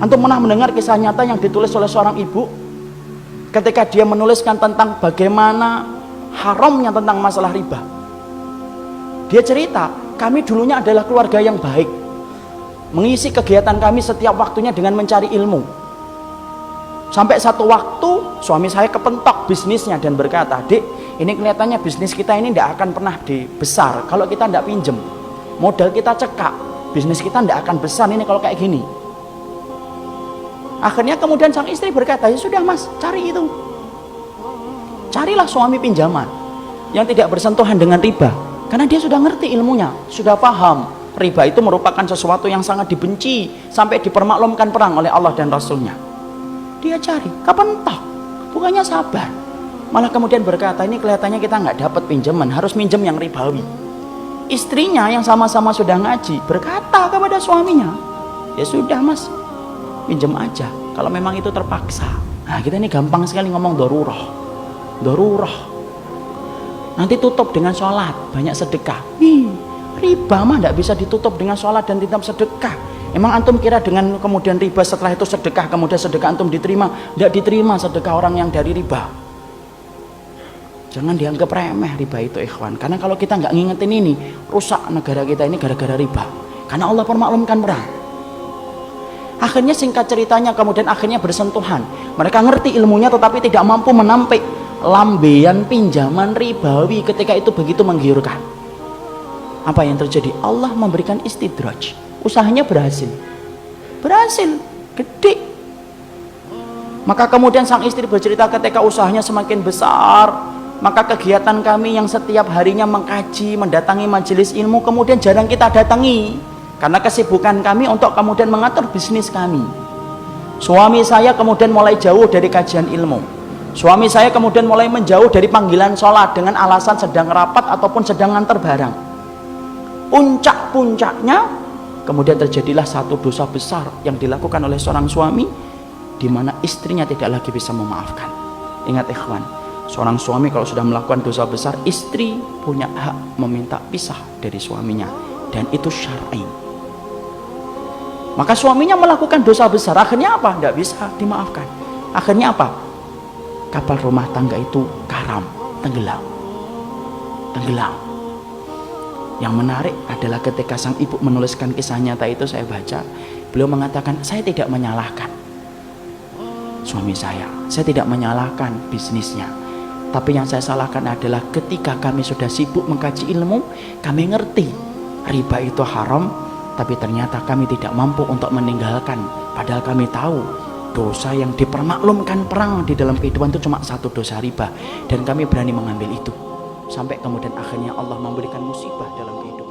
Antum pernah mendengar kisah nyata yang ditulis oleh seorang ibu ketika dia menuliskan tentang bagaimana haramnya tentang masalah riba. Dia cerita, kami dulunya adalah keluarga yang baik, mengisi kegiatan kami setiap waktunya dengan mencari ilmu. Sampai satu waktu suami saya kepentok bisnisnya dan berkata, "Dek, ini kelihatannya bisnis kita ini tidak akan pernah besar kalau kita tidak pinjem. Modal kita cekak, bisnis kita tidak akan besar ini kalau kayak gini." Akhirnya kemudian sang istri berkata, "Ya sudah mas, cari itu. Carilah suami pinjaman yang tidak bersentuhan dengan riba." Karena dia sudah ngerti ilmunya, sudah paham riba itu merupakan sesuatu yang sangat dibenci sampai dipermaklumkan perang oleh Allah dan Rasulnya. Dia cari, kepentok, bukannya sabar, malah kemudian berkata, "Ini kelihatannya kita nggak dapat pinjaman, harus minjem yang ribawi." Istrinya yang sama-sama sudah ngaji berkata kepada suaminya, "Ya sudah mas, pinjem aja kalau memang itu terpaksa." Nah kita ini gampang sekali ngomong dorurah. Nanti tutup dengan sholat, banyak sedekah. Riba mah tidak bisa ditutup dengan sholat dan tidak sedekah. Emang antum kira dengan kemudian riba setelah itu sedekah, kemudian sedekah antum diterima? Tidak diterima sedekah orang yang dari riba. Jangan dianggap remeh riba itu ikhwan. Karena kalau kita nggak ngingetin ini, rusak negara kita ini gara-gara riba. Karena Allah permaklumkan perang. Akhirnya singkat ceritanya kemudian akhirnya bersentuhan. Mereka ngerti ilmunya tetapi tidak mampu menampik lambean pinjaman ribawi ketika itu begitu menggiurkan. Apa yang terjadi? Allah memberikan istidraj. Usahanya berhasil, gede. Maka kemudian sang istri bercerita ketika usahanya semakin besar, maka kegiatan kami yang setiap harinya mengkaji, mendatangi majelis ilmu kemudian jarang kita datangi karena kesibukan kami untuk kemudian mengatur bisnis kami. Suami saya kemudian mulai jauh dari kajian ilmu. Suami saya kemudian mulai menjauh dari panggilan sholat dengan alasan sedang rapat ataupun sedang nganter barang. Puncak-puncaknya kemudian terjadilah satu dosa besar yang dilakukan oleh seorang suami di mana istrinya tidak lagi bisa memaafkan. Ingat ikhwan, seorang suami kalau sudah melakukan dosa besar, istri punya hak meminta pisah dari suaminya dan itu syar'i. Maka suaminya melakukan dosa besar, akhirnya apa? Tidak bisa dimaafkan. Akhirnya apa? Kapal rumah tangga itu karam, tenggelam. Yang menarik adalah ketika sang ibu menuliskan kisah nyata itu, saya baca, beliau mengatakan, "Saya tidak menyalahkan suami saya tidak menyalahkan bisnisnya, tapi yang saya salahkan adalah ketika kami sudah sibuk mengkaji ilmu, kami ngerti riba itu haram, tapi ternyata kami tidak mampu untuk meninggalkan, padahal kami tahu dosa yang dipermaklumkan perang di dalam kehidupan itu cuma satu dosa riba, dan kami berani mengambil itu." Sampai kemudian akhirnya Allah memberikan musibah dalam kehidupan.